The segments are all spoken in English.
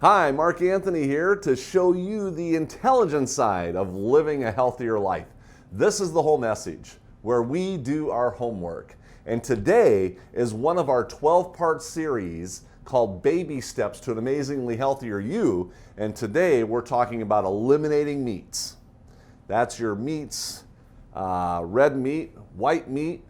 Hi, Mark Anthony here to show you the intelligent side of living a healthier life. This is the whole message, where we do our homework. And today is one of our 12-part series called Baby Steps to an Amazingly Healthier You. And today we're talking about eliminating meats. That's your meats, red meat, white meat,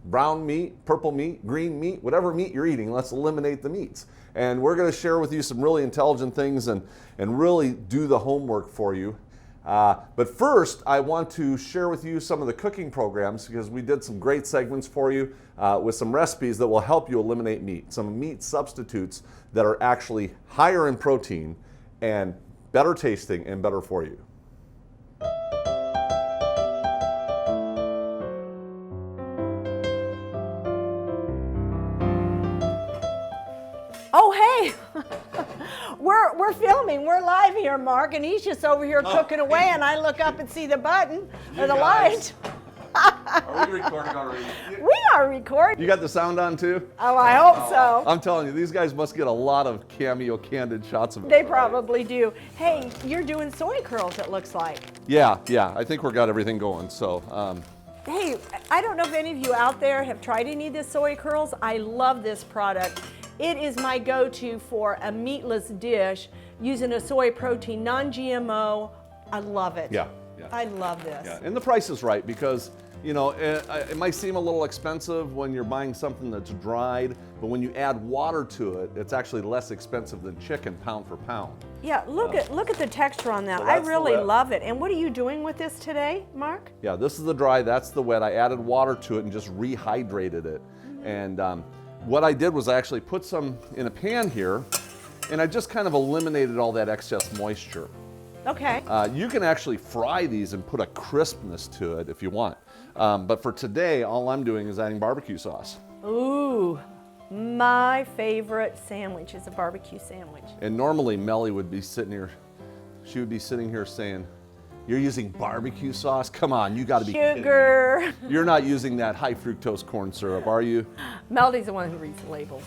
brown meat, purple meat, green meat, whatever meat you're eating, let's eliminate the meats. And we're going to share with you some really intelligent things and really do the homework for you. But first, I want to share with you some of the cooking programs because we did some great segments for you with some recipes that will help you eliminate meat. Some meat substitutes that are actually higher in protein and better tasting and better for you. Oh, hey, we're filming. We're live here, Mark, and he's just over here cooking away, and I look up and see the button or the light. Are we recording already? We are recording. You got the sound on too? Oh, I hope so. I'm telling you, these guys must get a lot of cameo candid shots of it. They probably do. Hey, you're doing soy curls, it looks like. Yeah, I think we've got everything going. So, Hey, I don't know if any of you out there have tried any of this soy curls. I love this product. It is my go-to for a meatless dish using a soy protein, non-GMO. I love it. yeah. I love this. Yeah, and the price is right because, you know, it might seem a little expensive when you're buying something that's dried, but when you add water to it, it's actually less expensive than chicken pound for pound. Yeah, look at the texture on that. So I that's the really wet. love it. And what are you doing with this today, Mark? Yeah, this is the dry, that's the wet. I added water to it and just rehydrated it. And what I did was I actually put some in a pan here, and I just kind of eliminated all that excess moisture. Okay. You can actually fry these and put a crispness to it if you want. But for today, all I'm doing is adding barbecue sauce. Ooh, my favorite sandwich is a barbecue sandwich. And normally Melly would be sitting here, she would be sitting here saying, "You're using barbecue sauce? Come on, you gotta be kidding me. Sugar. You're not using that high fructose corn syrup, are you?" Melody's the one who reads the labels.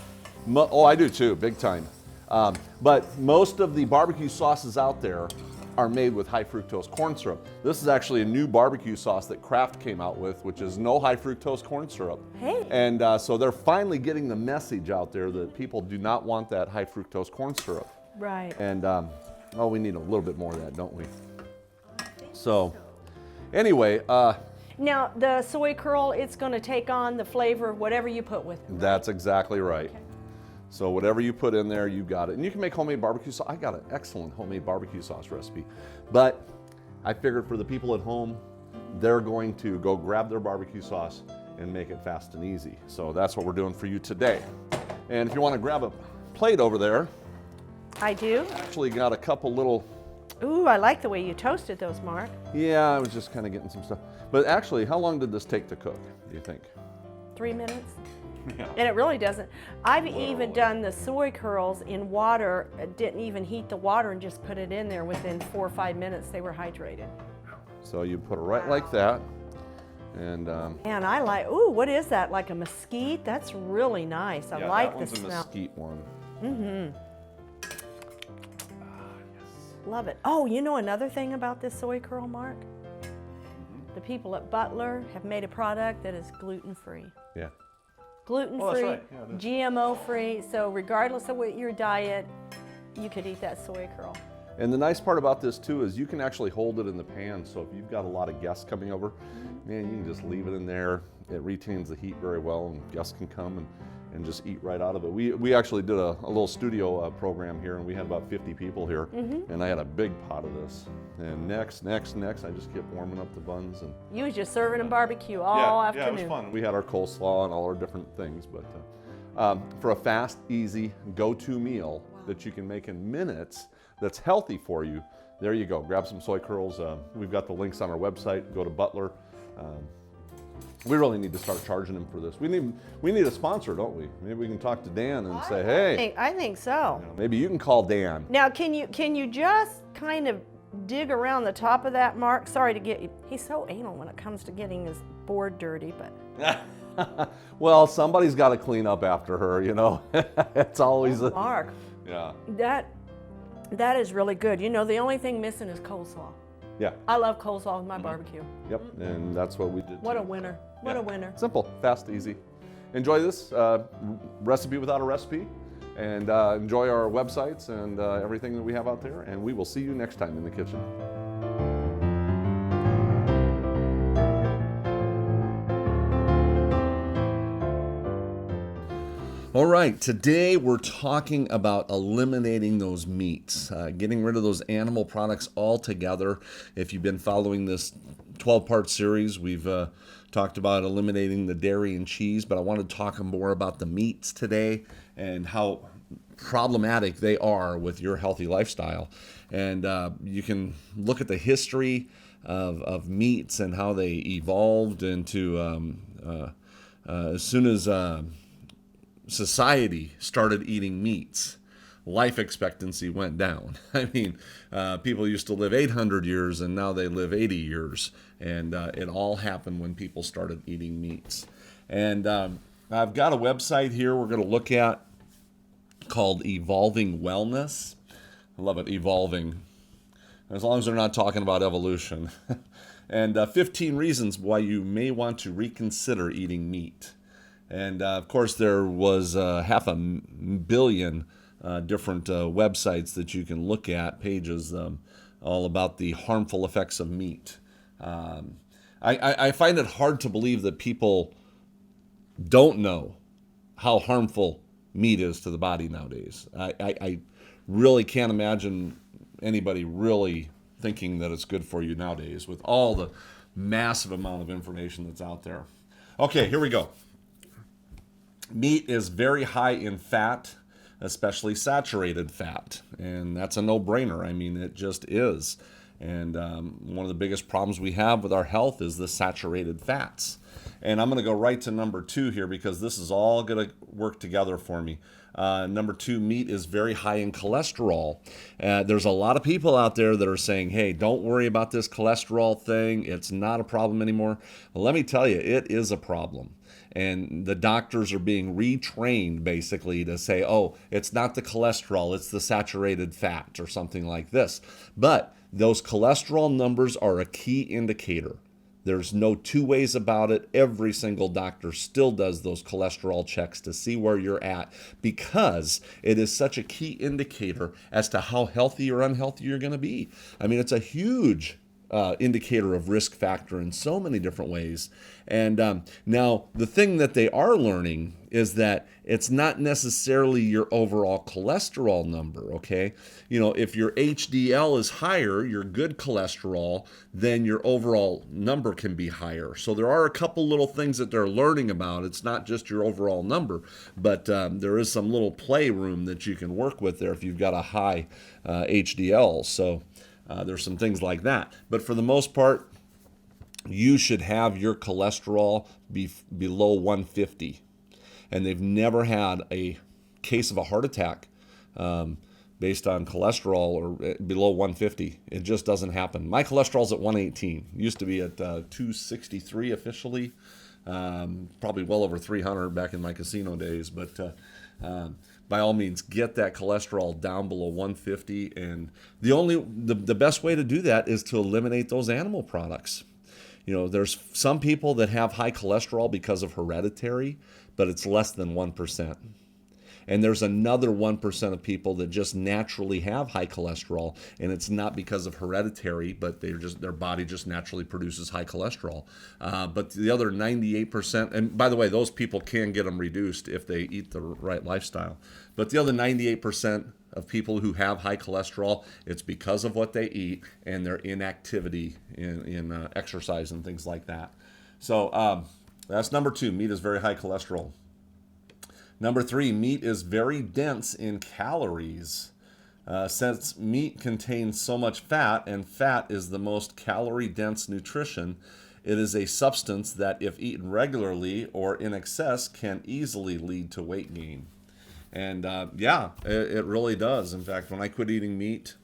Oh, I do too, big time. But most of the barbecue sauces out there are made with high fructose corn syrup. This is actually a new barbecue sauce that Kraft came out with, which is no high fructose corn syrup. Hey. And so they're finally getting the message out there that people do not want that high fructose corn syrup. Right. And we need a little bit more of that, don't we? So anyway, Now, the soy curl, it's going to take on the flavor of whatever you put with it. that's exactly right. So whatever you put in there, you got it. And you can make homemade barbecue sauce. I got an excellent homemade barbecue sauce recipe. But I figured for the people at home, they're going to go grab their barbecue sauce and make it fast and easy. So that's what we're doing for you today. And if you want to grab a plate over there, I do. actually got a couple little, Ooh, I like the way you toasted those, Mark. yeah, I was just kind of getting some stuff. But actually, how long did this take to cook, do you think? 3 minutes. And it really doesn't. I've even done the soy curls in water, didn't even heat the water and just put it in there. Within 4 or 5 minutes, they were hydrated. So you put it right like that. And And I like, ooh, what is that? Like a mesquite? That's really nice. I like the that one's a smell. mesquite one. Love it. Oh, you know another thing about this soy curl, Mark? The people at Butler have made a product that is gluten-free. Yeah. Gluten-free, Oh, that's right. Yeah, it is. GMO-free, so regardless of what your diet, you could eat that soy curl. And the nice part about this too is you can actually hold it in the pan. So if you've got a lot of guests coming over, man, you can just leave it in there. It retains the heat very well, and guests can come and just eat right out of it. We actually did a little studio program here, and we had about 50 people here, and I had a big pot of this. And next, I just kept warming up the buns. And You was just serving them barbecue all afternoon. Yeah, it was fun. We had our coleslaw and all our different things, but for a fast, easy, go-to meal that you can make in minutes that's healthy for you, there you go. Grab some soy curls. We've got the links on our website. Go to Butler. We really need to start charging them for this. We need a sponsor, don't we? Maybe we can talk to Dan and say, hey, I think so. you know, maybe you can call Dan. Now, can you just kind of dig around the top of that, Mark? Sorry to get you. He's so anal when it comes to getting his board dirty, but Well, somebody's got to clean up after her, you know. It's always Mark, yeah. that That is really good. You know, the only thing missing is coleslaw. Yeah. I love coleslaw with my barbecue. Yep. And that's what we did. What too. a winner. What a winner. Simple, fast, easy. Enjoy this recipe without a recipe, and enjoy our websites and everything that we have out there. And we will see you next time in the kitchen. All right, today we're talking about eliminating those meats, getting rid of those animal products altogether. If you've been following this 12-part series, we've talked about eliminating the dairy and cheese, but I want to talk more about the meats today and how problematic they are with your healthy lifestyle. And you can look at the history of meats and how they evolved into as soon as society started eating meats, life expectancy went down. I mean, people used to live 800 years and now they live 80 years. And it all happened when people started eating meats. And I've got a website here we're going to look at called Evolving Wellness. I love it, evolving, as long as they're not talking about evolution. And 15 reasons why you may want to reconsider eating meat. And of course, there was 500 million different websites that you can look at, pages all about the harmful effects of meat. I find it hard to believe that people don't know how harmful meat is to the body nowadays. I really can't imagine anybody really thinking that it's good for you nowadays with all the massive amount of information that's out there. Okay, here we go. Meat is very high in fat, especially saturated fat, and that's a no-brainer. I mean, it just is. And one of the biggest problems we have with our health is the saturated fats. And I'm going to go right to number 2 here because this is all going to work together for me. Number 2, meat is very high in cholesterol. There's a lot of people out there that are saying, hey, don't worry about this cholesterol thing. It's not a problem anymore. Well, let me tell you, it is a problem. And the doctors are being retrained basically to say, oh, it's not the cholesterol, it's the saturated fat or something like this. But those cholesterol numbers are a key indicator. There's no two ways about it. Every single doctor still does those cholesterol checks to see where you're at because it is such a key indicator as to how healthy or unhealthy you're going to be. I mean, it's a huge indicator of risk factor in so many different ways. And now the thing that they are learning is that it's not necessarily your overall cholesterol number, okay? You know, if your HDL is higher, your good cholesterol, then your overall number can be higher. So there are a couple little things that they're learning about. It's not just your overall number, but there is some little playroom that you can work with there if you've got a high HDL. So there's some things like that. But for the most part, you should have your cholesterol be below 150. And they've never had a case of a heart attack based on cholesterol or below 150. It just doesn't happen. My cholesterol's at 118. Used to be at 263 officially. Probably well over 300 back in my casino days. But by all means, get that cholesterol down below 150. And the best way to do that is to eliminate those animal products. You know, there's some people that have high cholesterol because of hereditary, but it's less than 1%. And there's another 1% of people that just naturally have high cholesterol, and it's not because of hereditary, but their body just naturally produces high cholesterol. But the other 98%, and by the way, those people can get them reduced if they eat the right lifestyle. But the other 98% of people who have high cholesterol, it's because of what they eat and their inactivity in exercise and things like that. So that's number 2. Meat is very high cholesterol. Number 3, meat is very dense in calories. Since meat contains so much fat, and fat is the most calorie-dense nutrition, it is a substance that, if eaten regularly or in excess, can easily lead to weight gain. And yeah, it really does. In fact, when I quit eating meat,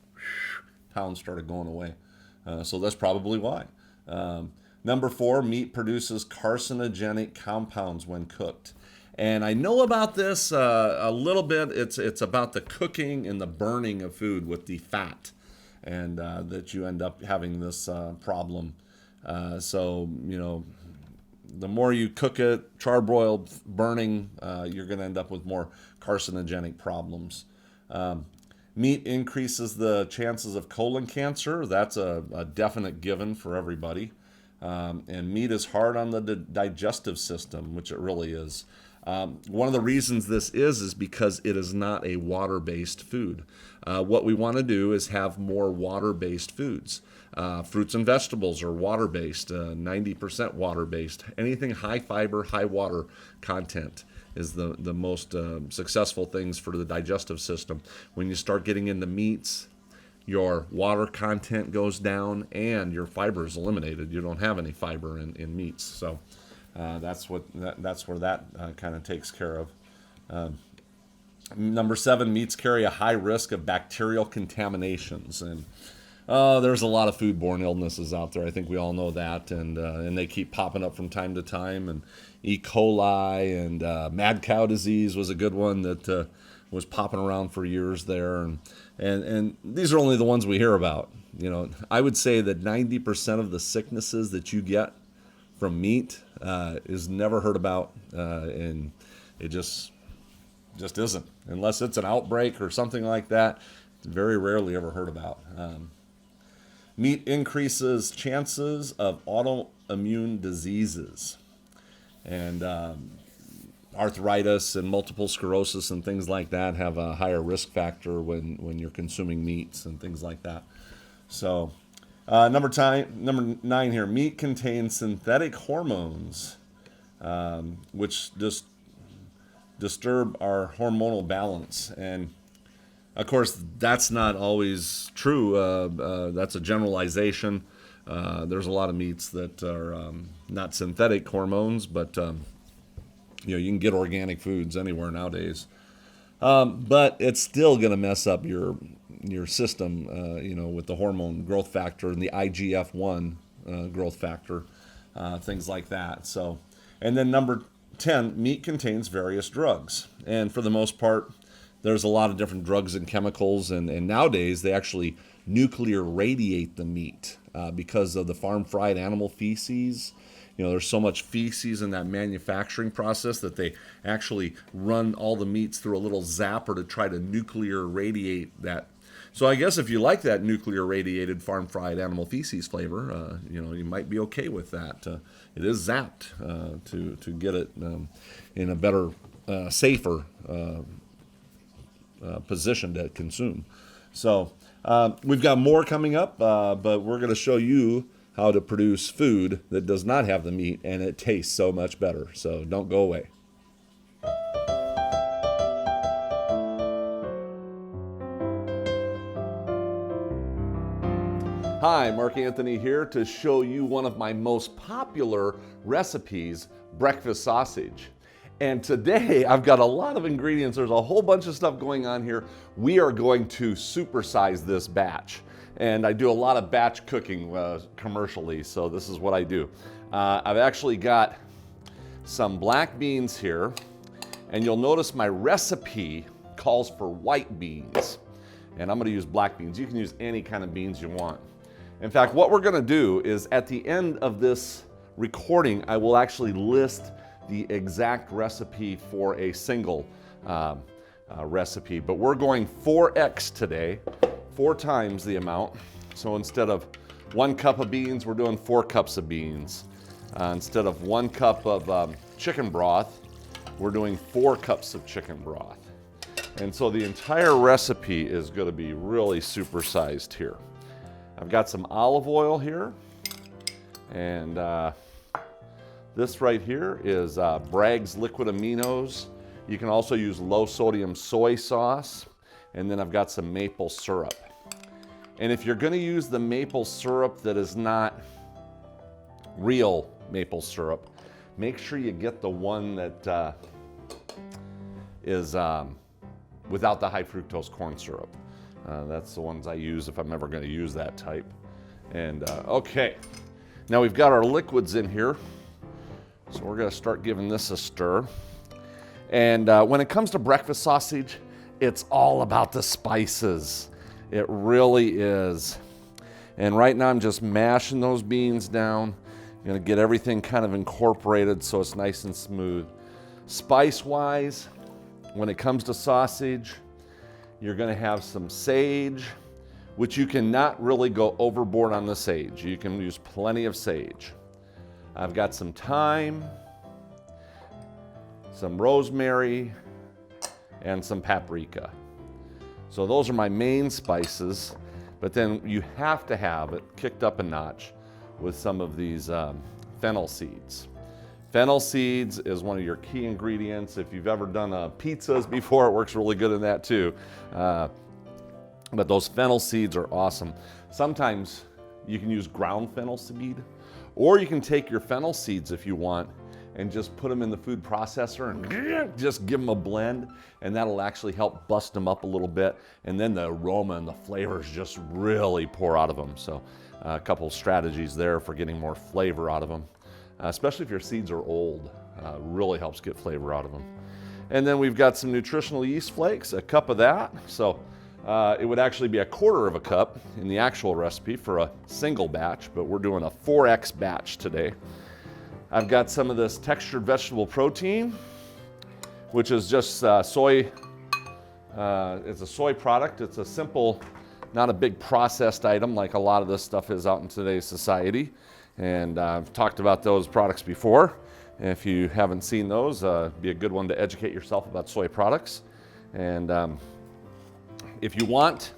pounds started going away. So that's probably why. Number 4, meat produces carcinogenic compounds when cooked. And I know about this a little bit. It's about the cooking and the burning of food with the fat, and that you end up having this problem. So, you know, the more you cook it, charbroiled, burning, you're going to end up with more carcinogenic problems. Meat increases the chances of colon cancer. That's a definite given for everybody. And meat is hard on the digestive system, which it really is. One of the reasons this is because it is not a water-based food. What we want to do is have more water-based foods. Fruits and vegetables are water-based, 90% water-based. Anything high fiber, high water content is the most successful things for the digestive system. When you start getting into meats, your water content goes down and your fiber is eliminated. You don't have any fiber in meats. So that's where that kind of takes care of. Number 7, meats carry a high risk of bacterial contaminations. And there's a lot of foodborne illnesses out there. I think we all know that, and they keep popping up from time to time. And E. coli and mad cow disease was a good one that was popping around for years there. And these are only the ones we hear about. You know, I would say that 90% of the sicknesses that you get from meat is never heard about, and it just isn't, unless it's an outbreak or something like that. It's very rarely ever heard about. Meat increases chances of autoimmune diseases, and arthritis and multiple sclerosis and things like that have a higher risk factor when you're consuming meats and things like that. So number 9 here, meat contains synthetic hormones, which just disturb our hormonal balance. And of course, that's not always true. That's a generalization. There's a lot of meats that are not synthetic hormones, but you know, you can get organic foods anywhere nowadays. But it's still going to mess up your system, you know, with the hormone growth factor and the IGF-1 growth factor, things like that. So, and then number 10, meat contains various drugs, and for the most part, there's a lot of different drugs and chemicals, and nowadays they actually nuclear radiate the meat because of the farm-fried animal feces. You know, there's so much feces in that manufacturing process that they actually run all the meats through a little zapper to try to nuclear radiate that. So I guess if you like that nuclear radiated farm-fried animal feces flavor, you know, you might be okay with that. It is zapped to get it in a better, safer position to consume. So we've got more coming up, but we're going to show you how to produce food that does not have the meat, and it tastes so much better. So don't go away. Hi, Mark Anthony here to show you one of my most popular recipes, breakfast sausage. And today I've got a lot of ingredients. There's a whole bunch of stuff going on here. We are going to supersize this batch. And I do a lot of batch cooking commercially, so this is what I do. I've actually got some black beans here, and you'll notice my recipe calls for white beans. And I'm gonna use black beans. You can use any kind of beans you want. In fact, what we're gonna do is at the end of this recording, I will actually list the exact recipe for a single recipe, but we're going 4x today, 4 times the amount. So instead of 1 cup of beans, we're doing 4 cups of beans. Instead of 1 cup of chicken broth, we're doing 4 cups of chicken broth. And so the entire recipe is going to be really supersized here. I've got some olive oil here, and this right here is Bragg's Liquid Aminos. You can also use low sodium soy sauce, and then I've got some maple syrup. And if you're going to use the maple syrup that is not real maple syrup, make sure you get the one that is without the high fructose corn syrup. That's the ones I use if I'm ever going to use that type. And okay, now we've got our liquids in here, so we're going to start giving this a stir. And when it comes to breakfast sausage, it's all about the spices. It really is. And right now I'm just mashing those beans down. I'm gonna get everything kind of incorporated so it's nice and smooth. Spice-wise, when it comes to sausage, you're gonna have some sage, which you cannot really go overboard on the sage. You can use plenty of sage. I've got some thyme, some rosemary, and some paprika. So those are my main spices, but then you have to have it kicked up a notch with some of these fennel seeds. Fennel seeds is one of your key ingredients. If you've ever done pizzas before, it works really good in that too. But those fennel seeds are awesome. Sometimes you can use ground fennel seed, or you can take your fennel seeds if you want and just put them in the food processor and just give them a blend, and that'll actually help bust them up a little bit, and then the aroma and the flavors just really pour out of them. So a couple strategies there for getting more flavor out of them, especially if your seeds are old. Really helps get flavor out of them. And then we've got some nutritional yeast flakes, a cup of that. So it would actually be 1/4 of a cup in the actual recipe for a single batch, but we're doing a 4X batch today. I've got some of this textured vegetable protein, which is just soy. It's a soy product. It's a simple, not a big processed item like a lot of this stuff is out in today's society. And I've talked about those products before. If you haven't seen those, be a good one to educate yourself about soy products. And if you want,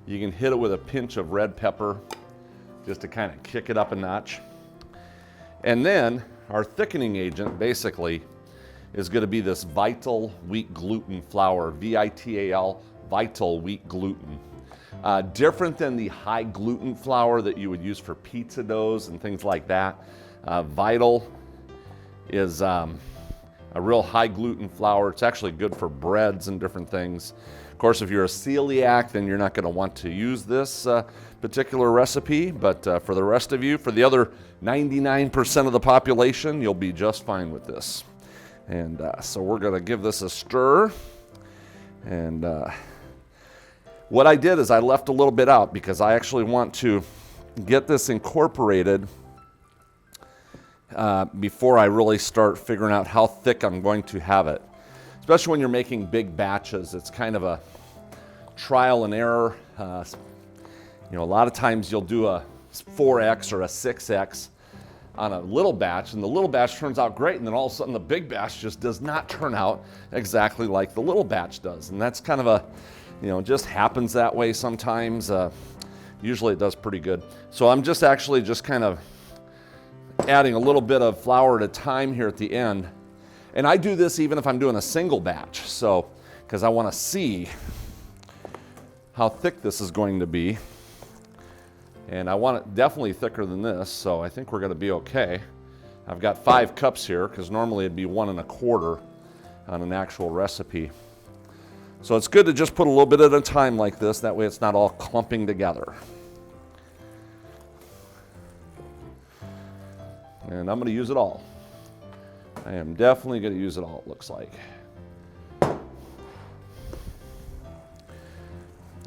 you can hit it with a pinch of red pepper just to kind of kick it up a notch. And then our thickening agent basically is going to be this Vital wheat gluten flour, VITAL, Vital wheat gluten. Different than the high gluten flour that you would use for pizza doughs and things like that. Vital is a real high gluten flour. It's actually good for breads and different things. Of course, if you're a celiac, then you're not going to want to use this particular recipe, but for the rest of you, for the other 99% of the population, you'll be just fine with this. And so we're going to give this a stir. And what I did is I left a little bit out because I actually want to get this incorporated before I really start figuring out how thick I'm going to have it. Especially when you're making big batches, it's kind of a trial and error. You know, a lot of times you'll do a 4X or a 6X on a little batch, and the little batch turns out great, and then all of a sudden the big batch just does not turn out exactly like the little batch does. And that's kind of a, you know, just happens that way sometimes. Usually it does pretty good. So I'm just actually just kind of adding a little bit of flour at a time here at the end. And I do this even if I'm doing a single batch, so because I want to see how thick this is going to be. And I want it definitely thicker than this, so I think we're going to be okay. I've got 5 cups here because normally it'd be 1 1/4 on an actual recipe. So it's good to just put a little bit at a time like this, that way it's not all clumping together. And I'm going to use it all. I am definitely going to use it all, it looks like.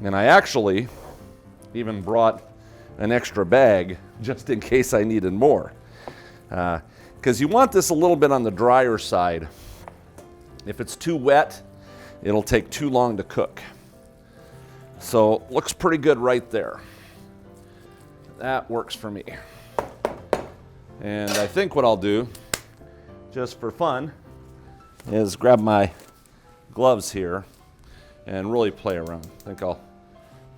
And I actually even brought an extra bag just in case I needed more. Because you want this a little bit on the drier side. If it's too wet, it'll take too long to cook. So looks pretty good right there. That works for me. And I think what I'll do, just for fun, is grab my gloves here and really play around. I think I'll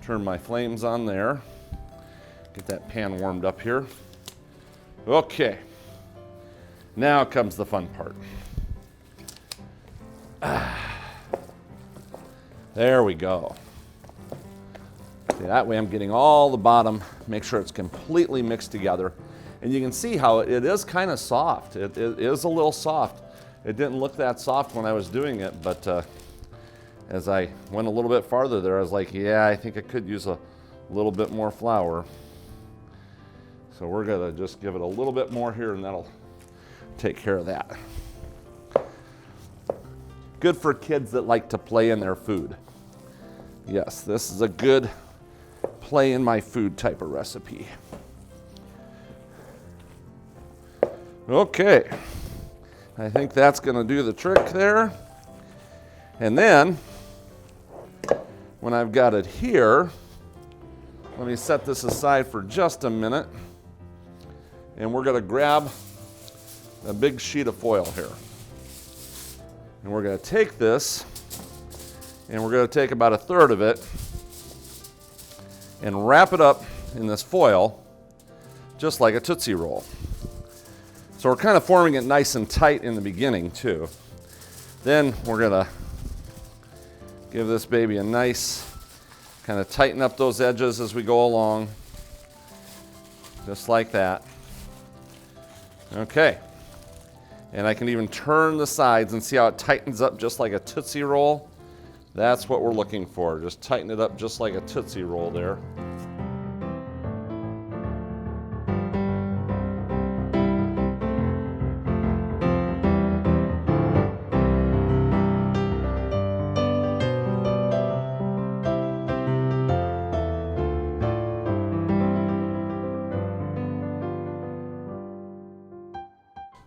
turn my flames on there. Get that pan warmed up here. Okay. Now comes the fun part. There we go. See, that way I'm getting all the bottom, make sure it's completely mixed together. And you can see how it is kind of soft. It is a little soft. It didn't look that soft when I was doing it, but as I went a little bit farther there, I was like, yeah, I think I could use a little bit more flour. So we're gonna just give it a little bit more here and that'll take care of that. Good for kids that like to play in their food. Yes, this is a good play in my food type of recipe. Okay, I think that's going to do the trick there. And then, when I've got it here, let me set this aside for just a minute. And we're going to grab a big sheet of foil here. And we're going to take this, and we're going to take about a third of it and wrap it up in this foil, just like a Tootsie Roll. So we're kind of forming it nice and tight in the beginning too. Then we're going to give this baby a nice, kind of tighten up those edges as we go along, just like that. Okay. And I can even turn the sides and see how it tightens up just like a Tootsie Roll. That's what we're looking for. Just tighten it up just like a Tootsie Roll there.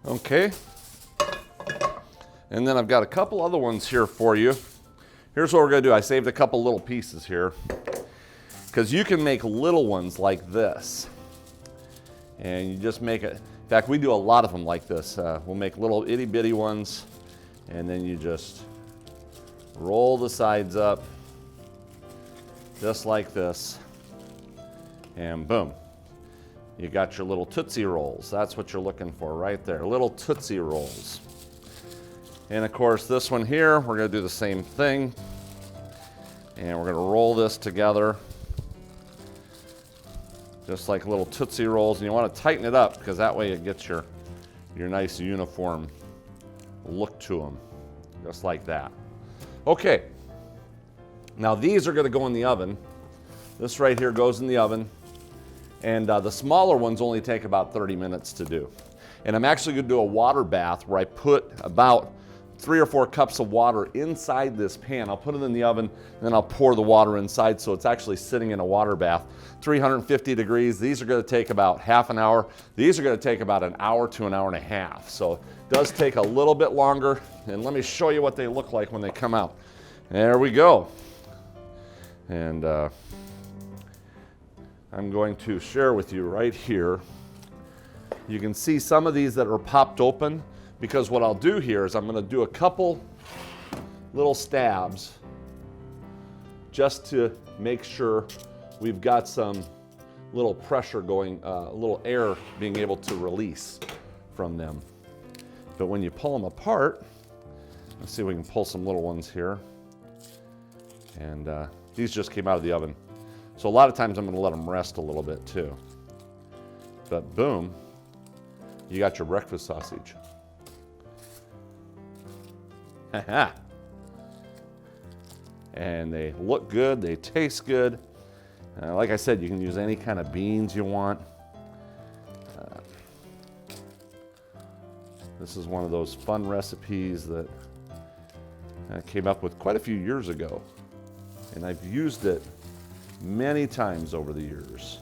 Okay. And then I've got a couple other ones here for you. Here's what we're going to do. I saved a couple little pieces here because you can make little ones like this. And you just make it. In fact, we do a lot of them like this. We'll make little itty bitty ones, and then you just roll the sides up just like this, and boom. You got your little Tootsie Rolls. That's what you're looking for right there, little Tootsie Rolls. And of course, this one here, we're going to do the same thing. And we're going to roll this together, just like little Tootsie Rolls. And you want to tighten it up because that way it gets your nice uniform look to them, just like that. Okay, now these are going to go in the oven. This right here goes in the oven. And the smaller ones only take about 30 minutes to do. And I'm actually going to do a water bath where I put about 3 or 4 cups of water inside this pan. I'll put it in the oven, and then I'll pour the water inside so it's actually sitting in a water bath. 350 degrees. These are going to take about half an hour. These are going to take about an hour to an hour and a half. So it does take a little bit longer. And let me show you what they look like when they come out. There we go. And I'm going to share with you right here. You can see some of these that are popped open, because what I'll do here is I'm going to do a couple little stabs just to make sure we've got some little pressure going, a little air being able to release from them. But when you pull them apart, let's see if we can pull some little ones here. And these just came out of the oven. So a lot of times I'm going to let them rest a little bit too. But boom, you got your breakfast sausage. And they look good, they taste good. Like I said, you can use any kind of beans you want. This is one of those fun recipes that I came up with quite a few years ago. And I've used it many times over the years.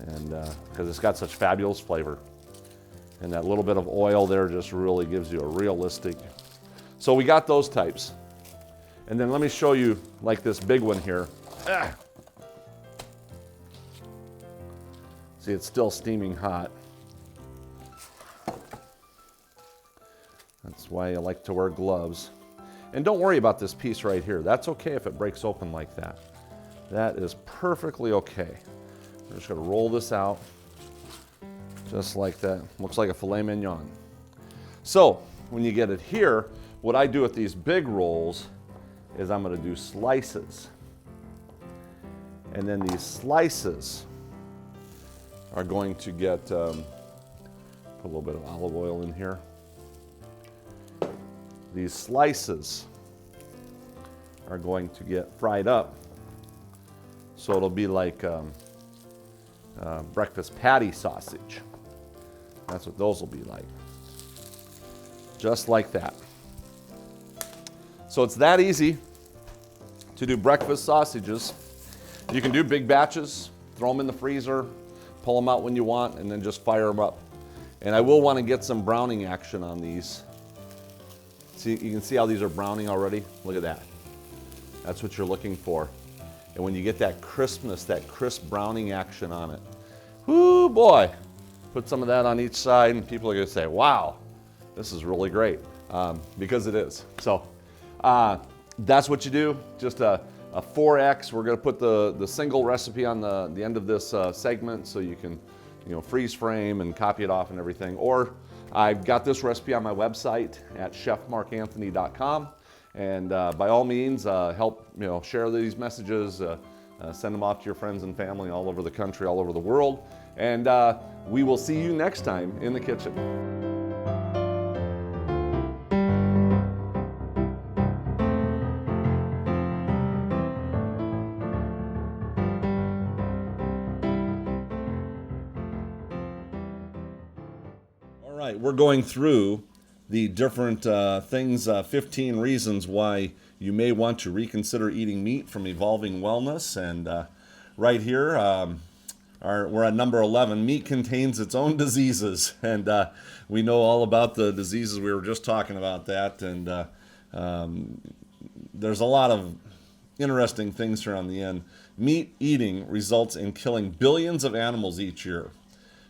And because it's got such fabulous flavor. And that little bit of oil there just really gives you a realistic. So we got those types. And then let me show you like this big one here. See, it's still steaming hot. That's why I like to wear gloves. And don't worry about this piece right here. That's okay if it breaks open like that. That is perfectly okay. We're just gonna roll this out just like that. Looks like a filet mignon. So when you get it here, what I do with these big rolls is I'm gonna do slices. And then these slices are going to get, put a little bit of olive oil in here. These slices are going to get fried up. So it'll be like breakfast patty sausage. That's what those will be like. Just like that. So it's that easy to do breakfast sausages. You can do big batches, throw them in the freezer, pull them out when you want, and then just fire them up. And I will want to get some browning action on these. See, you can see how these are browning already? Look at that. That's what you're looking for. And when you get that crispness, that crisp browning action on it, whoo boy, put some of that on each side and people are gonna say, wow, this is really great, because it is. So that's what you do, just a 4X. We're gonna put the single recipe on the end of this segment so you can freeze frame and copy it off and everything. Or I've got this recipe on my website at chefmarkanthony.com. And by all means, help share these messages, send them off to your friends and family all over the country, all over the world. And we will see you next time in the kitchen. All right, we're going through the different things, 15 reasons why you may want to reconsider eating meat from Evolving Wellness. And right here, we're at number 11. Meat contains its own diseases. And we know all about the diseases. We were just talking about that. And there's a lot of interesting things here on the end. Meat eating results in killing billions of animals each year.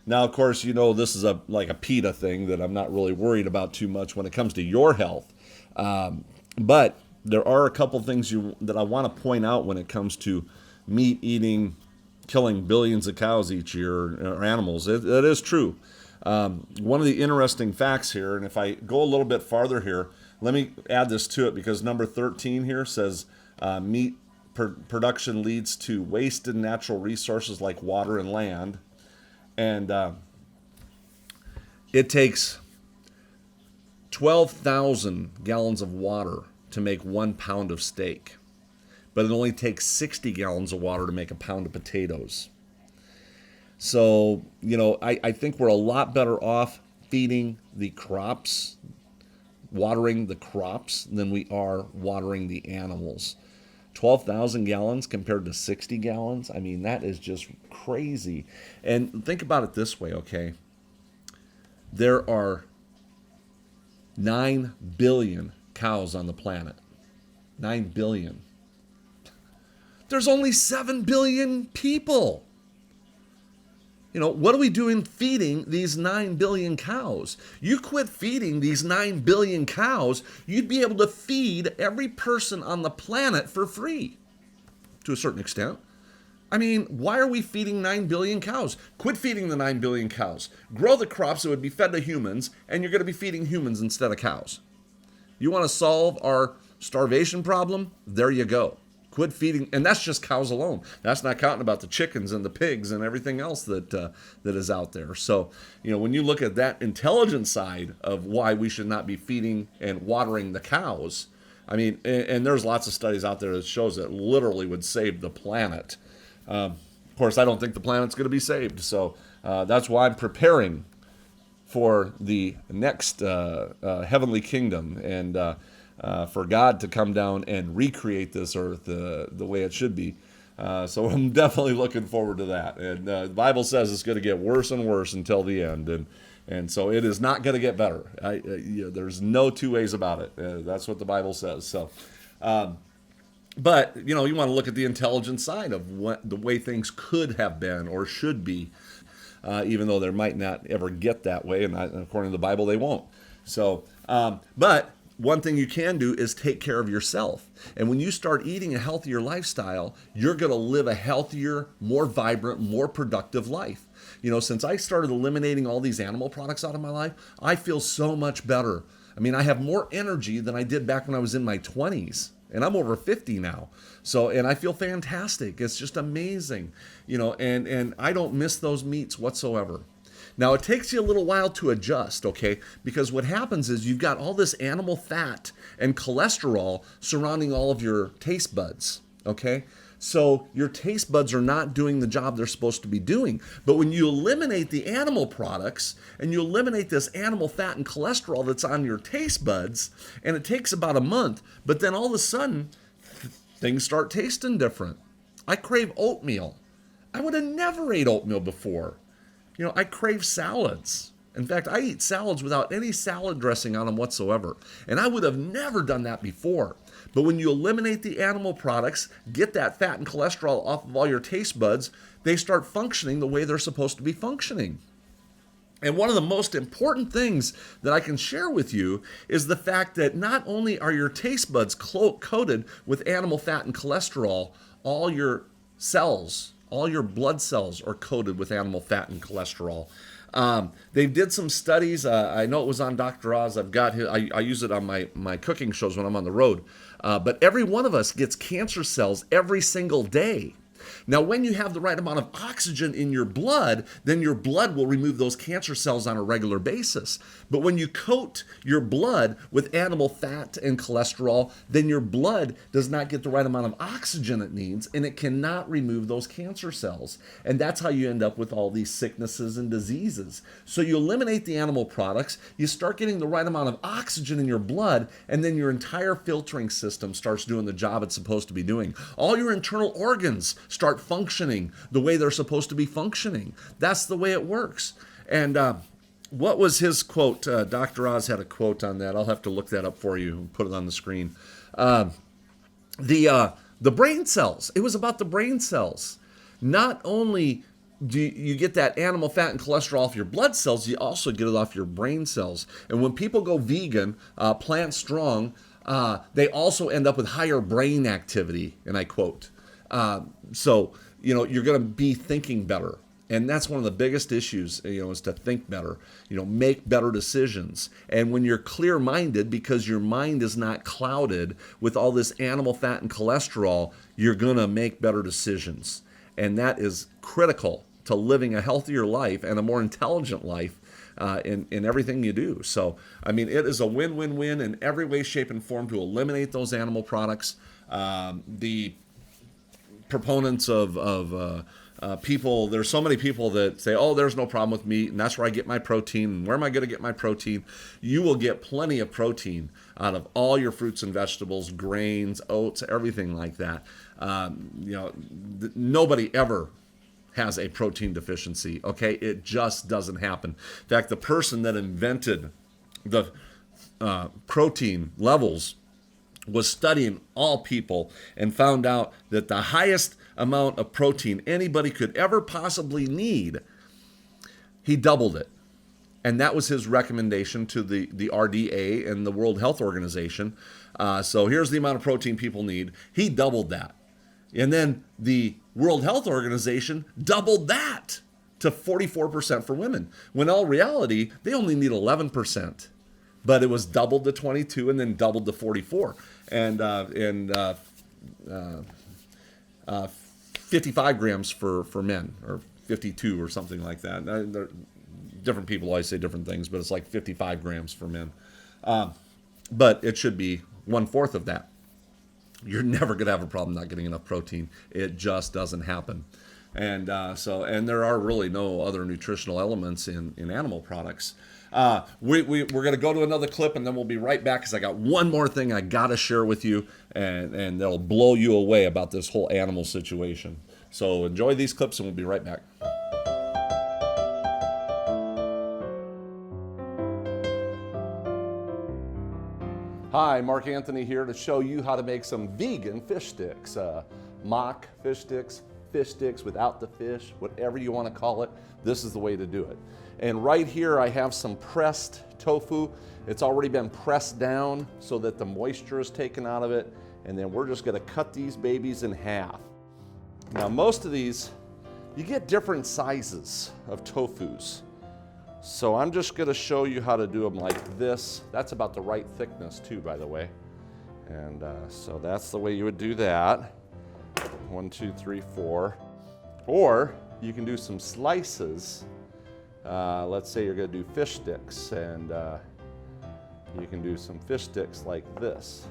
Now, of course, this is like a PETA thing that I'm not really worried about too much when it comes to your health. But there are a couple things that I want to point out when it comes to meat eating, killing billions of cows each year, or animals. It is true. One of the interesting facts here, and if I go a little bit farther here, let me add this to it because number 13 here says meat production leads to wasted natural resources like water and land. And it takes 12,000 gallons of water to make 1 pound of steak. But it only takes 60 gallons of water to make a pound of potatoes. So, I think we're a lot better off feeding the crops, watering the crops, than we are watering the animals. 12,000 gallons compared to 60 gallons. I mean, that is just crazy. And think about it this way, okay? There are 9 billion cows on the planet. 9 billion. There's only 7 billion people. What are we doing feeding these 9 billion cows? You quit feeding these 9 billion cows, you'd be able to feed every person on the planet for free, to a certain extent. I mean, why are we feeding 9 billion cows? Quit feeding the 9 billion cows. Grow the crops that would be fed to humans, and you're going to be feeding humans instead of cows. You want to solve our starvation problem? There you go. Quit feeding, and that's just cows alone. That's not counting about the chickens and the pigs and everything else that is out there. So, when you look at that intelligent side of why we should not be feeding and watering the cows, I mean, and there's lots of studies out there that shows that literally would save the planet. Of course, I don't think the planet's going to be saved. So that's why I'm preparing for the next heavenly kingdom and for God to come down and recreate this earth the way it should be. So I'm definitely looking forward to that. And the Bible says it's going to get worse and worse until the end. And so it is not going to get better. There's no two ways about it. That's what the Bible says. So, but, you want to look at the intelligent side of the way things could have been or should be, even though they might not ever get that way. And according to the Bible, they won't. So, but one thing you can do is take care of yourself. And when you start eating a healthier lifestyle, you're going to live a healthier, more vibrant, more productive life. Since I started eliminating all these animal products out of my life, I feel so much better. I mean, I have more energy than I did back when I was in my 20s. And I'm over 50 now. So, and I feel fantastic. It's just amazing. And I don't miss those meats whatsoever. Now, it takes you a little while to adjust, okay? Because what happens is you've got all this animal fat and cholesterol surrounding all of your taste buds, okay? So your taste buds are not doing the job they're supposed to be doing. But when you eliminate the animal products and you eliminate this animal fat and cholesterol that's on your taste buds, and it takes about a month, but then all of a sudden things start tasting different. I crave oatmeal. I would have never ate oatmeal before. You know, I crave salads. In fact, I eat salads without any salad dressing on them whatsoever. And I would have never done that before. But when you eliminate the animal products, get that fat and cholesterol off of all your taste buds, they start functioning the way they're supposed to be functioning. And one of the most important things that I can share with you is the fact that not only are your taste buds coated with animal fat and cholesterol, all your cells, all your blood cells are coated with animal fat and cholesterol. They did some studies. I know it was on Dr. Oz. I use it on my cooking shows when I'm on the road. But every one of us gets cancer cells every single day. Now, when you have the right amount of oxygen in your blood, then your blood will remove those cancer cells on a regular basis. But when you coat your blood with animal fat and cholesterol, then your blood does not get the right amount of oxygen it needs, and it cannot remove those cancer cells. And that's how you end up with all these sicknesses and diseases. So you eliminate the animal products, you start getting the right amount of oxygen in your blood, and then your entire filtering system starts doing the job it's supposed to be doing. All your internal organs start functioning the way they're supposed to be functioning. That's the way it works. And what was his quote? Dr. Oz had a quote on that. I'll have to look that up for you and put it on the screen. The brain cells. It was about the brain cells. Not only do you get that animal fat and cholesterol off your blood cells, you also get it off your brain cells. And when people go vegan, plant strong, they also end up with higher brain activity. And I quote. So, you know, you're going to be thinking better. And that's one of the biggest issues, you know, is to think better, you know, make better decisions. And when you're clear-minded, because your mind is not clouded with all this animal fat and cholesterol, you're going to make better decisions. And that is critical to living a healthier life and a more intelligent life in everything you do. So, I mean, it is a win-win-win in every way, shape, and form to eliminate those animal products. The proponents of people, there's so many people that say, oh, there's no problem with meat, and that's where I get my protein, and where am I going to get my protein? You will get plenty of protein out of all your fruits and vegetables, grains, oats, everything like that. You know, nobody ever has a protein deficiency, okay? It just doesn't happen. In fact, the person that invented the protein levels was studying all people and found out that the highest amount of protein anybody could ever possibly need, he doubled it. And that was his recommendation to the RDA and the World Health Organization. So here's the amount of protein people need. He doubled that. And then the World Health Organization doubled that to 44% for women, when in all reality, they only need 11%. But it was doubled to 22 and then doubled to 44. And 55 grams for men, or 52 or something like that. Different people always say different things, but it's like 55 grams for men. But it should be 1/4 of that. You're never going to have a problem not getting enough protein. It just doesn't happen. And and there are really no other nutritional elements in animal products. We're going to go to another clip, and then we'll be right back, because I got one more thing I got to share with you, and that'll blow you away about this whole animal situation. So enjoy these clips, and we'll be right back. Hi, Mark Anthony here to show you how to make some vegan fish sticks. Mock fish sticks without the fish, whatever you want to call it, this is the way to do it. And right here I have some pressed tofu. It's already been pressed down so that the moisture is taken out of it. And then we're just going to cut these babies in half. Now most of these, you get different sizes of tofus. So I'm just going to show you how to do them like this. That's about the right thickness too, by the way. And so that's the way you would do that. 1, 2, 3, 4. Or you can do some slices. Let's say you're going to do fish sticks, and you can do some fish sticks like this.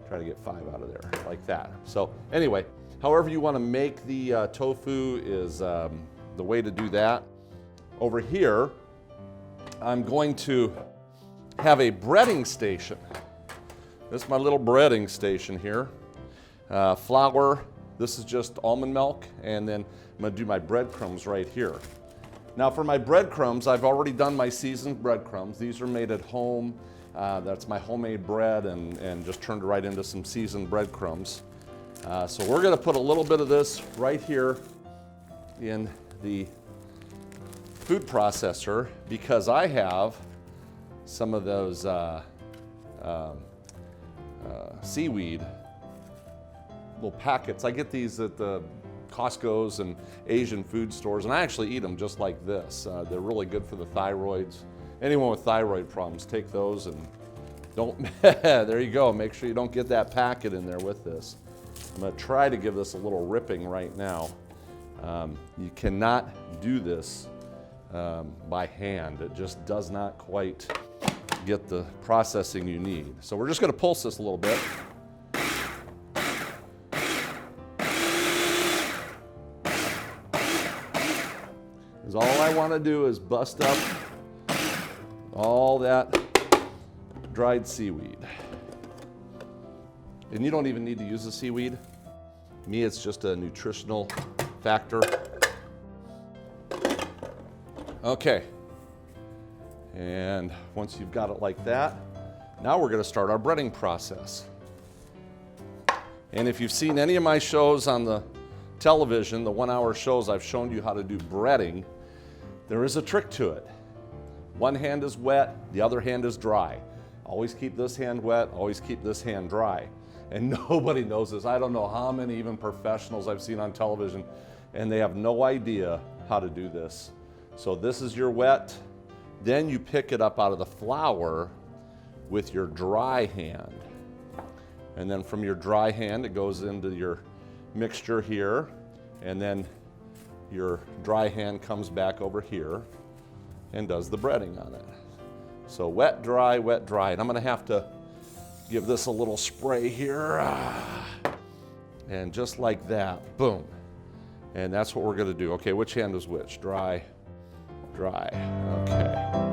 Try to get 5 out of there, like that. So anyway, However you want to make the tofu is the way to do that. Over here, I'm going to have a breading station. This is my little breading station here. Flour, this is just almond milk, and then I'm going to do my breadcrumbs right here. Now for my breadcrumbs, I've already done my seasoned breadcrumbs. These are made at home. That's my homemade bread and just turned right into some seasoned breadcrumbs. So we're going to put a little bit of this right here in the food processor because I have some of those seaweed little packets. I get these at the Costco's and Asian food stores, and I actually eat them just like this. They're really good for the thyroids. Anyone with thyroid problems, take those and don't, there you go, make sure you don't get that packet in there with this. I'm gonna try to give this a little ripping right now. You cannot do this by hand. It just does not quite get the processing you need. So we're just gonna pulse this a little bit. Because all I wanna do is bust up all that dried seaweed. And you don't even need to use the seaweed. Me, it's just a nutritional factor. Okay. And once you've got it like that, now we're going to start our breading process. And if you've seen any of my shows on the television, the 1-hour shows, I've shown you how to do breading. There is a trick to it. One hand is wet, the other hand is dry. Always keep this hand wet, always keep this hand dry. And nobody knows this. I don't know how many even professionals I've seen on television, and they have no idea how to do this. So this is your wet, then you pick it up out of the flour with your dry hand. And then from your dry hand, it goes into your mixture here, and then your dry hand comes back over here and does the breading on it. So wet, dry, and I'm gonna have to give this a little spray here. And just like that, boom. And that's what we're gonna do. Okay, which hand is which? Dry, dry, okay.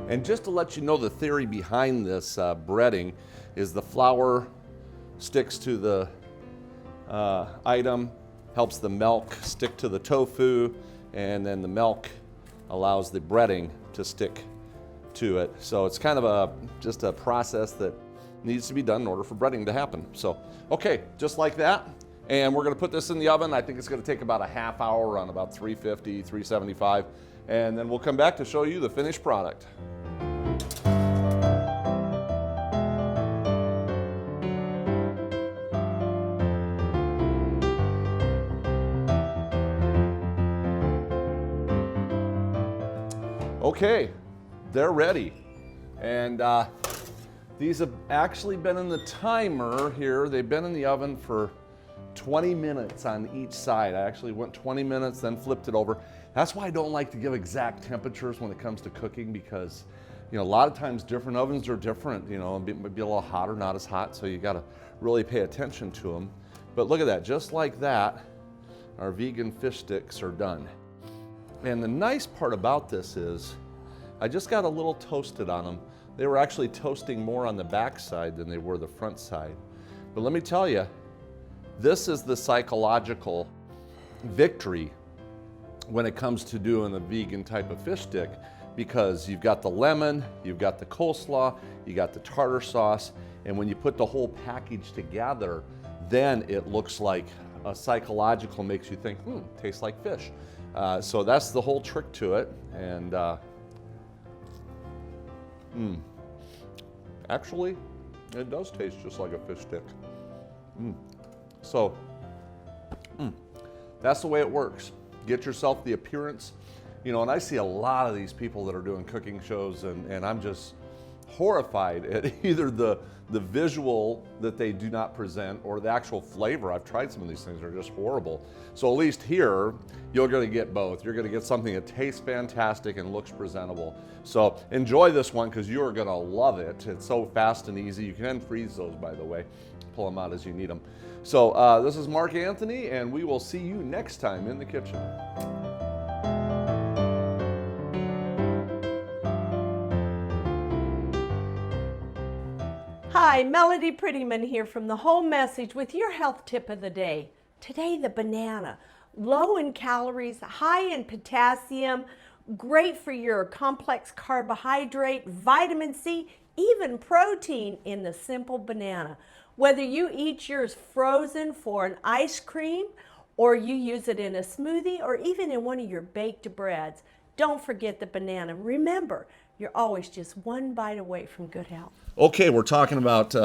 And just to let you know, the theory behind this breading is the flour sticks to the item, helps the milk stick to the tofu, and then the milk allows the breading to stick to it. So it's kind of just a process that needs to be done in order for breading to happen. So, okay, just like that. And we're gonna put this in the oven. I think it's gonna take about a half hour on about 350, 375. And then we'll come back to show you the finished product. Okay, they're ready. And these have actually been in the timer here. They've been in the oven for 20 minutes on each side. I actually went 20 minutes, then flipped it over. That's why I don't like to give exact temperatures when it comes to cooking, because a lot of times different ovens are different. It might be a little hotter, not as hot, so you gotta really pay attention to them. But look at that, just like that, our vegan fish sticks are done. And the nice part about this is, I just got a little toasted on them. They were actually toasting more on the back side than they were the front side. But let me tell you, this is the psychological victory when it comes to doing a vegan type of fish stick, because you've got the lemon, you've got the coleslaw, you got the tartar sauce, and when you put the whole package together, then it looks like a psychological, makes you think, tastes like fish. So that's the whole trick to it. And actually, it does taste just like a fish stick. So that's the way it works. Get yourself the appearance. And I see a lot of these people that are doing cooking shows, and I'm just horrified at either the visual that they do not present or the actual flavor. I've tried some of these things, they're just horrible. So at least here, you're gonna get both. You're gonna get something that tastes fantastic and looks presentable. So enjoy this one because you're gonna love it. It's so fast and easy. You can freeze those, by the way. Pull them out as you need them. So this is Mark Anthony, and we will see you next time in the kitchen. Hi, Melody Prettyman here from The Whole Message with your health tip of the day. Today, the banana. Low in calories, high in potassium, great for your complex carbohydrate, vitamin C, even protein in the simple banana. Whether you eat yours frozen for an ice cream, or you use it in a smoothie, or even in one of your baked breads, don't forget the banana. Remember, you're always just one bite away from good health. Okay, we're talking about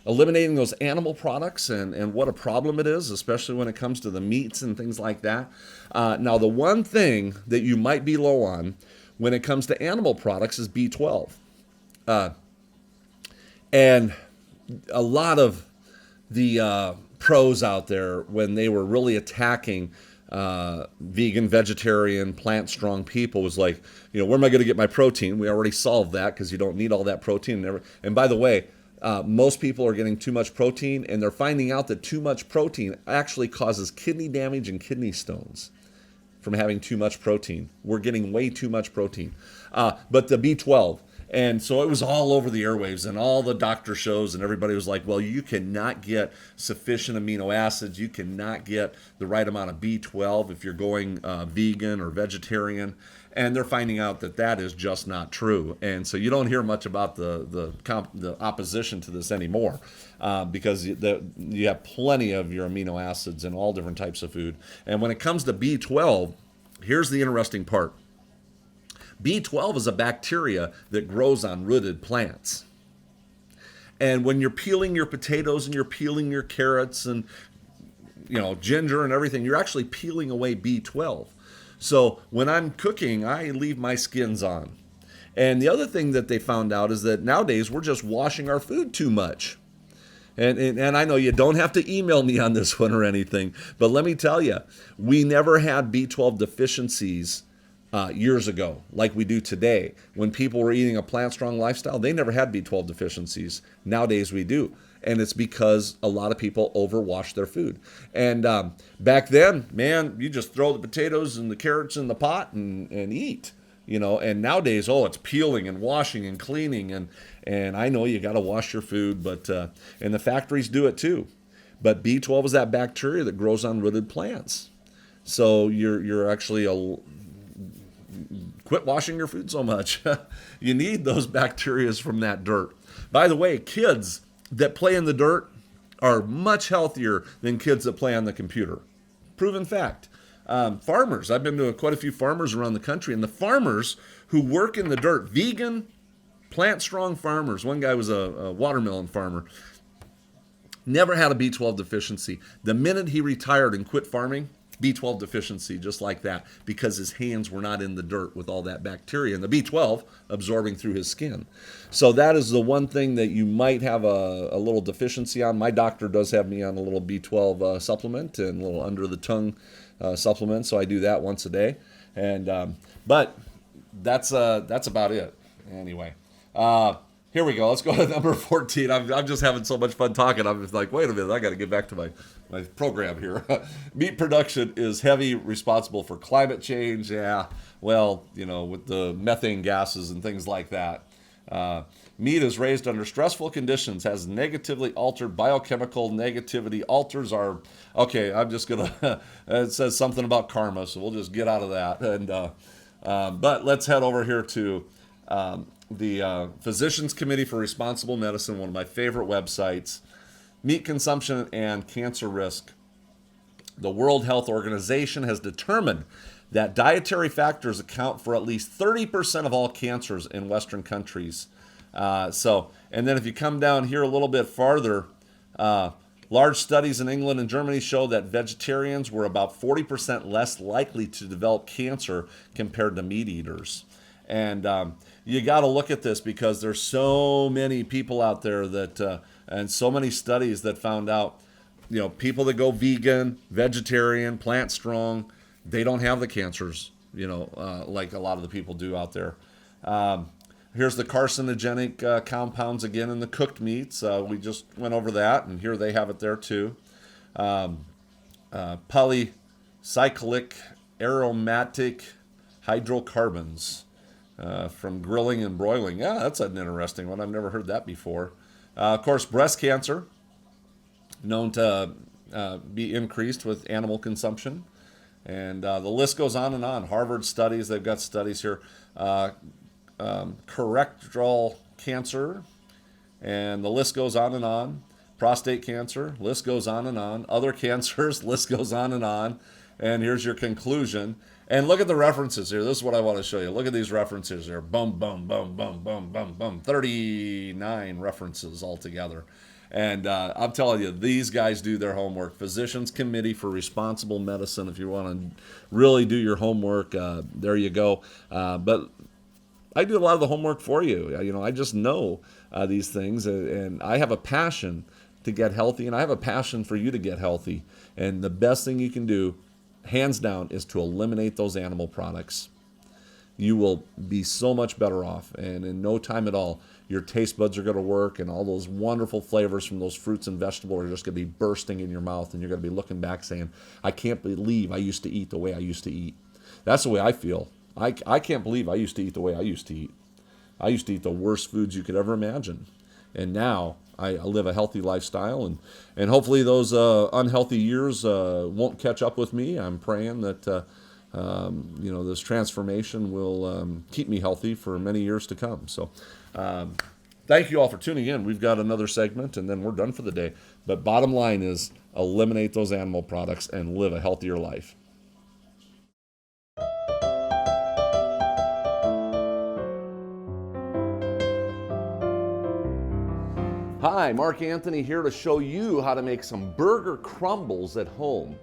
eliminating those animal products and what a problem it is, especially when it comes to the meats and things like that. Now, the one thing that you might be low on when it comes to animal products is B12. And a lot of the pros out there, when they were really attacking vegan, vegetarian, plant-strong people, was like, where am I going to get my protein? We already solved that because you don't need all that protein. And by the way, most people are getting too much protein, and they're finding out that too much protein actually causes kidney damage and kidney stones from having too much protein. We're getting way too much protein. But the B12, and so it was all over the airwaves and all the doctor shows, and everybody was like, well, you cannot get sufficient amino acids. You cannot get the right amount of B12 if you're going vegan or vegetarian. And they're finding out that that is just not true. And so you don't hear much about the opposition to this anymore because you have plenty of your amino acids in all different types of food. And when it comes to B12, here's the interesting part. B12 is a bacteria that grows on rooted plants. And when you're peeling your potatoes and you're peeling your carrots and ginger and everything, you're actually peeling away B12. So when I'm cooking, I leave my skins on. And the other thing that they found out is that nowadays we're just washing our food too much. And I know you don't have to email me on this one or anything, but let me tell you, we never had B12 deficiencies years ago, like we do today. When people were eating a plant-strong lifestyle, they never had B12 deficiencies. Nowadays we do. And it's because a lot of people overwash their food. And back then, man, you just throw the potatoes and the carrots in the pot and eat. And nowadays, it's peeling and washing and cleaning. And I know you got to wash your food, but and the factories do it too. But B12 is that bacteria that grows on rooted plants. So you're actually quit washing your food so much. You need those bacteria from that dirt. By the way, kids that play in the dirt are much healthier than kids that play on the computer. Proven fact. Farmers, I've been to quite a few farmers around the country, and the farmers who work in the dirt, vegan, plant-strong farmers, one guy was a watermelon farmer, never had a B12 deficiency. The minute he retired and quit farming, B12 deficiency, just like that, because his hands were not in the dirt with all that bacteria and the B12 absorbing through his skin. So that is the one thing that you might have a little deficiency on. My doctor does have me on a little B12 supplement and a little under the tongue supplement, so I do that once a day. And but that's about it. Anyway, here we go. Let's go to number 14. I'm just having so much fun talking. I'm just like, wait a minute, I got to get back to my program here. Meat production is heavy responsible for climate change. Yeah, well, with the methane gases and things like that. Meat is raised under stressful conditions, has negatively altered biochemical negativity, alters our, okay, I'm just going to, it says something about karma, so we'll just get out of that. And but let's head over here to the Physicians Committee for Responsible Medicine, one of my favorite websites. Meat consumption and cancer risk. The World Health Organization has determined that dietary factors account for at least 30% of all cancers in Western countries. And then if you come down here a little bit farther, Large studies in England and Germany show that vegetarians were about 40% less likely to develop cancer compared to meat eaters. And you got to look at this because there's so many people out there that, and so many studies that found out, people that go vegan, vegetarian, plant strong, they don't have the cancers, like a lot of the people do out there. Here's the carcinogenic compounds again in the cooked meats. We just went over that, and here they have it there too. Polycyclic aromatic hydrocarbons from grilling and broiling. Yeah, that's an interesting one. I've never heard that before. Of course, breast cancer, known to be increased with animal consumption. And the list goes on and on. Harvard studies, they've got studies here. Colorectal cancer, and the list goes on and on. Prostate cancer, list goes on and on. Other cancers, list goes on and on. And here's your conclusion. And look at the references here. This is what I want to show you. Look at these references here. Boom, boom, boom, boom, boom, boom, boom. 39 references altogether. And I'm telling you, these guys do their homework. Physicians Committee for Responsible Medicine. If you want to really do your homework, there you go. But I do a lot of the homework for you. I just know these things, and I have a passion to get healthy, and I have a passion for you to get healthy. And the best thing you can do, hands down, is to eliminate those animal products. You will be so much better off, and in no time at all, your taste buds are going to work, and all those wonderful flavors from those fruits and vegetables are just going to be bursting in your mouth, and you're going to be looking back saying, I can't believe I used to eat the way I used to eat. That's the way I feel. I can't believe I used to eat the way I used to eat. I used to eat the worst foods you could ever imagine. And now I live a healthy lifestyle, and hopefully those unhealthy years won't catch up with me. I'm praying that this transformation will keep me healthy for many years to come. So thank you all for tuning in. We've got another segment, and then we're done for the day. But bottom line is, eliminate those animal products and live a healthier life. Hi, Mark Anthony here to show you how to make some burger crumbles at home.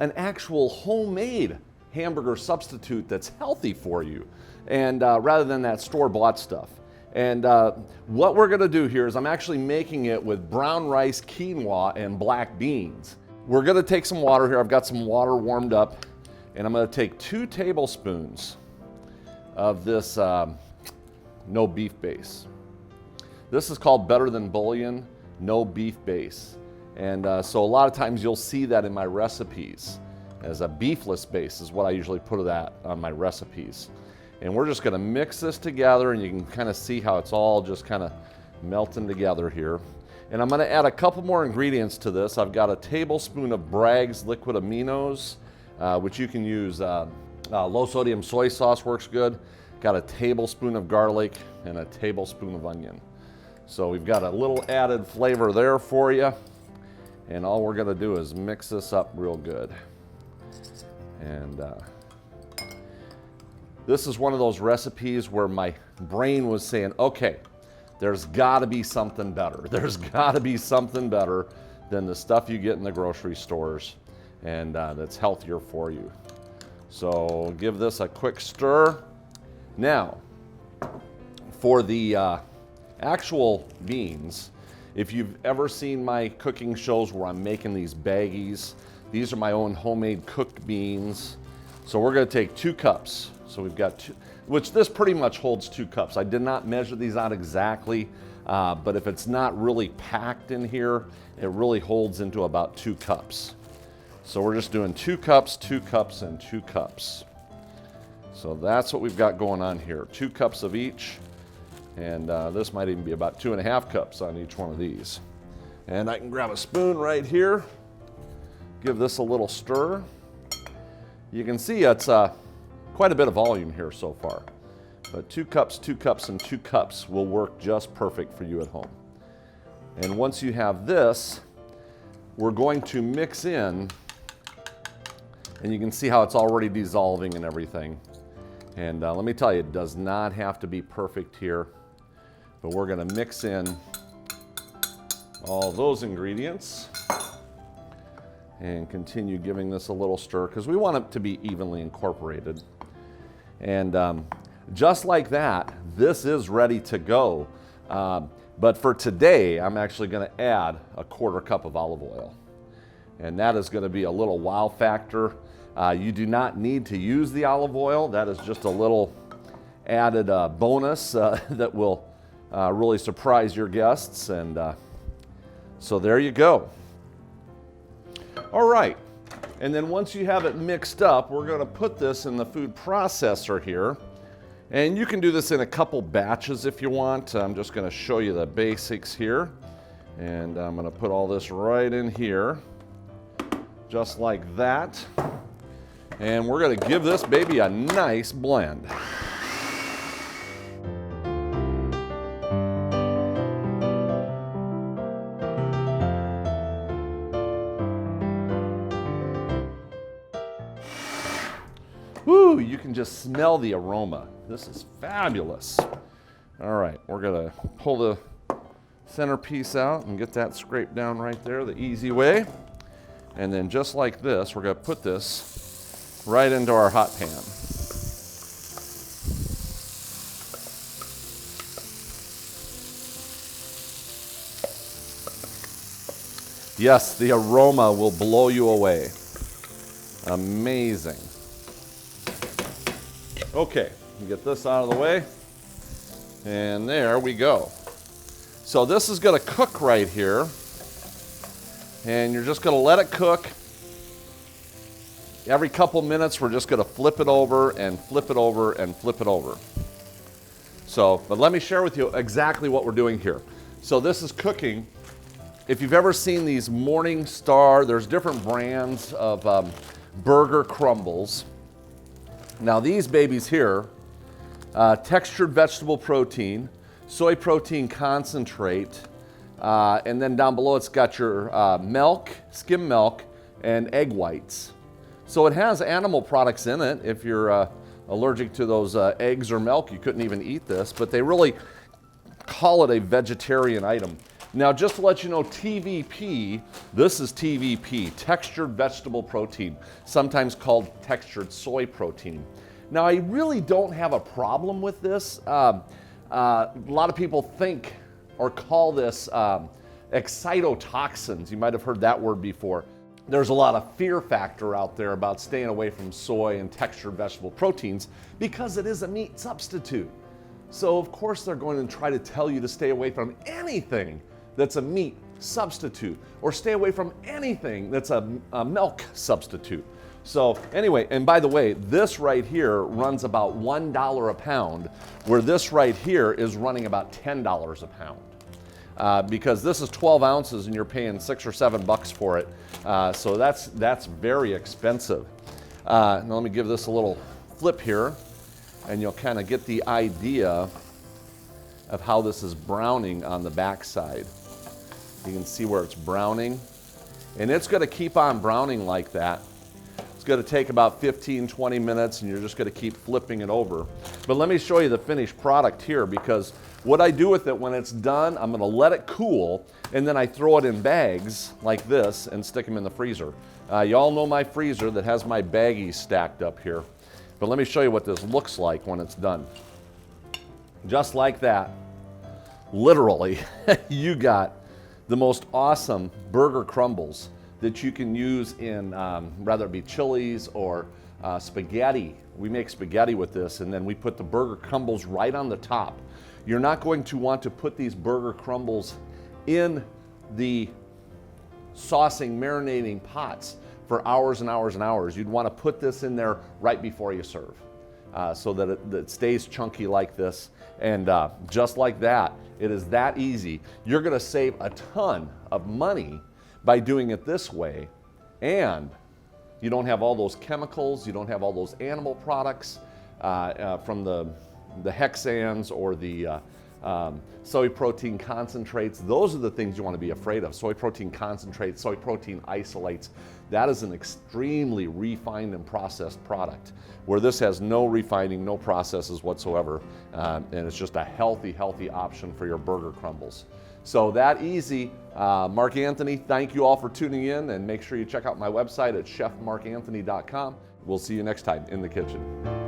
An actual homemade hamburger substitute that's healthy for you, and rather than that store-bought stuff. And what we're gonna do here is I'm actually making it with brown rice, quinoa, and black beans. We're gonna take some water here. I've got some water warmed up, and I'm gonna take 2 tablespoons of this no beef base. This is called Better Than Bouillon, no beef base. And so a lot of times you'll see that in my recipes as a beefless base is what I usually put that on my recipes. And we're just gonna mix this together, and you can kind of see how it's all just kind of melting together here. And I'm gonna add a couple more ingredients to this. I've got a tablespoon of Bragg's liquid aminos, which you can use. Low sodium soy sauce works good. Got a tablespoon of garlic and a tablespoon of onion. So we've got a little added flavor there for you. And all we're gonna do is mix this up real good. And this is one of those recipes where my brain was saying, okay, there's gotta be something better. There's gotta be something better than the stuff you get in the grocery stores, and that's healthier for you. So give this a quick stir. Now, for the actual beans, if you've ever seen my cooking shows where I'm making these baggies, these are my own homemade cooked beans. So we're gonna take 2 cups. So we've got 2, which this pretty much holds 2 cups. I did not measure these out exactly, but if it's not really packed in here, it really holds into about 2 cups. So we're just doing 2 cups, 2 cups, and 2 cups. So that's what we've got going on here. 2 cups of each. And this might even be about 2.5 cups on each one of these. And I can grab a spoon right here, give this a little stir. You can see it's quite a bit of volume here so far. But 2 cups, 2 cups, and 2 cups will work just perfect for you at home. And once you have this, we're going to mix in, and you can see how it's already dissolving and everything. And let me tell you, it does not have to be perfect here. But we're gonna mix in all those ingredients. and continue giving this a little stir because we want it to be evenly incorporated. And just like that, this is ready to go. But for today, I'm actually going to add a 1/4 cup of olive oil. And that is going to be a little wow factor. You do not need to use the olive oil. That is just a little added bonus that will really surprise your guests. And so there you go. All right. And then once you have it mixed up, we're going to put this in the food processor here. And you can do this in a couple batches if you want. I'm just going to show you the basics here. And I'm going to put all this right in here, just like that. And we're going to give this baby a nice blend. Woo, you can just smell the aroma. This is fabulous. All right, we're gonna pull the centerpiece out and get that scraped down right there the easy way. And then just like this, we're gonna put this right into our hot pan. Yes, the aroma will blow you away. Amazing. Okay, get this out of the way. And there we go. So this is going to cook right here. And you're just going to let it cook. Every couple minutes, we're just going to flip it over and flip it over and flip it over. So, but let me share with you exactly what we're doing here. So this is cooking. If you've ever seen these Morningstar, there's different brands of burger crumbles. Now these babies here, textured vegetable protein, soy protein concentrate, and then down below it's got your milk, skim milk, and egg whites. So it has animal products in it. If you're allergic to those eggs or milk, you couldn't even eat this, but they really call it a vegetarian item. Now, just to let you know, TVP, this is TVP, textured vegetable protein, sometimes called textured soy protein. Now, I really don't have a problem with this. A lot of people think or call this excitotoxins. You might have heard that word before. There's a lot of fear factor out there about staying away from soy and textured vegetable proteins because it is a meat substitute. So, of course, they're going to try to tell you to stay away from anything that's a meat substitute, or stay away from anything that's a milk substitute. So anyway, and by the way, this right here runs about $1 a pound, where this right here is running about $10 a pound. Because this is 12 ounces and you're paying $6 or $7 for it. So that's very expensive. Now let me give this a little flip here, and you'll kind of get the idea of how this is browning on the back side. You can see where it's browning, and it's going to keep on browning like that. It's going to take about 15-20 minutes, and you're just going to keep flipping it over. But let me show you the finished product here, because what I do with it when it's done, I'm going to let it cool, and then I throw it in bags like this and stick them in the freezer. You all know my freezer that has my baggies stacked up here. But let me show you what this looks like when it's done. Just like that, literally, you got the most awesome burger crumbles that you can use in, whether it be chilies or spaghetti. We make spaghetti with this, and then we put the burger crumbles right on the top. You're not going to want to put these burger crumbles in the saucing, marinating pots for hours and hours and hours. You'd want to put this in there right before you serve, so that it stays chunky like this. And just like that, it is that easy. You're going to save a ton of money by doing it this way, and you don't have all those chemicals, you don't have all those animal products from the hexans or the soy protein concentrates. Those are the things you want to be afraid of. Soy protein concentrates, soy protein isolates. That is an extremely refined and processed product, where this has no refining, no processes whatsoever, and it's just a healthy, healthy option for your burger crumbles. So that easy. Mark Anthony, thank you all for tuning in, and make sure you check out my website at chefmarkanthony.com. We'll see you next time in the kitchen.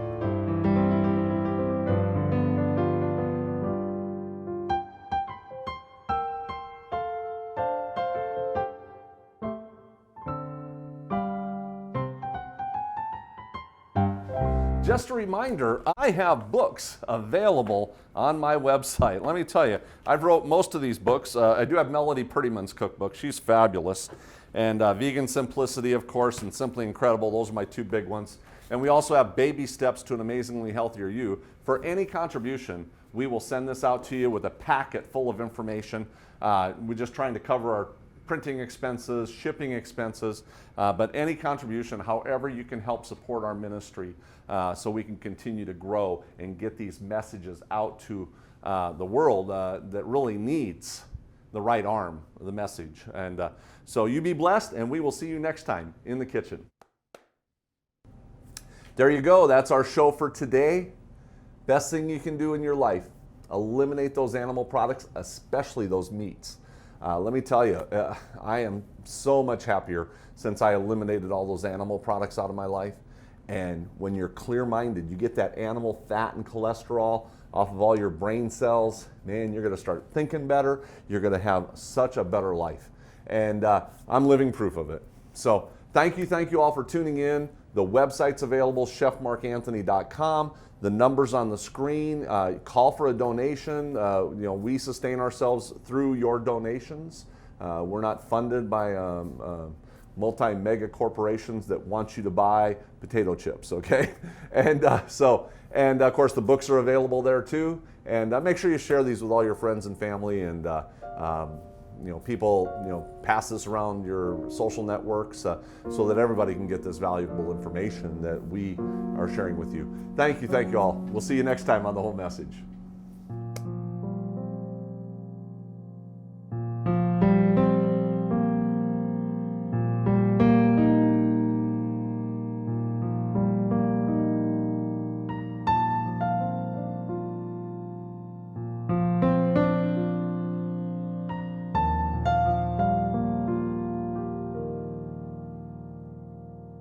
Just a reminder, I have books available on my website. Let me tell you, I've wrote most of these books. I do have Melody Prettyman's cookbook. She's fabulous. And Vegan Simplicity, of course, and Simply Incredible. Those are my two big ones. And we also have Baby Steps to an Amazingly Healthier You. For any contribution, we will send this out to you with a packet full of information. We're just trying to cover our printing expenses, shipping expenses, but any contribution, however you can help support our ministry so we can continue to grow and get these messages out to the world that really needs the right arm of the message. And so you be blessed, and we will see you next time in the kitchen. There you go. That's our show for today. Best thing you can do in your life, eliminate those animal products, especially those meats. Let me tell you, I am so much happier since I eliminated all those animal products out of my life. And when you're clear-minded, you get that animal fat and cholesterol off of all your brain cells, man, you're going to start thinking better. You're going to have such a better life. And I'm living proof of it. So thank you all for tuning in. The website's available, chefmarkanthony.com. The number's on the screen. Call for a donation. We sustain ourselves through your donations. We're not funded by multi-mega corporations that want you to buy potato chips, okay? And of course the books are available there too. And make sure you share these with all your friends and family, and people, pass this around your social networks so that everybody can get this valuable information that we are sharing with you. Thank you all. We'll see you next time on The Whole Message.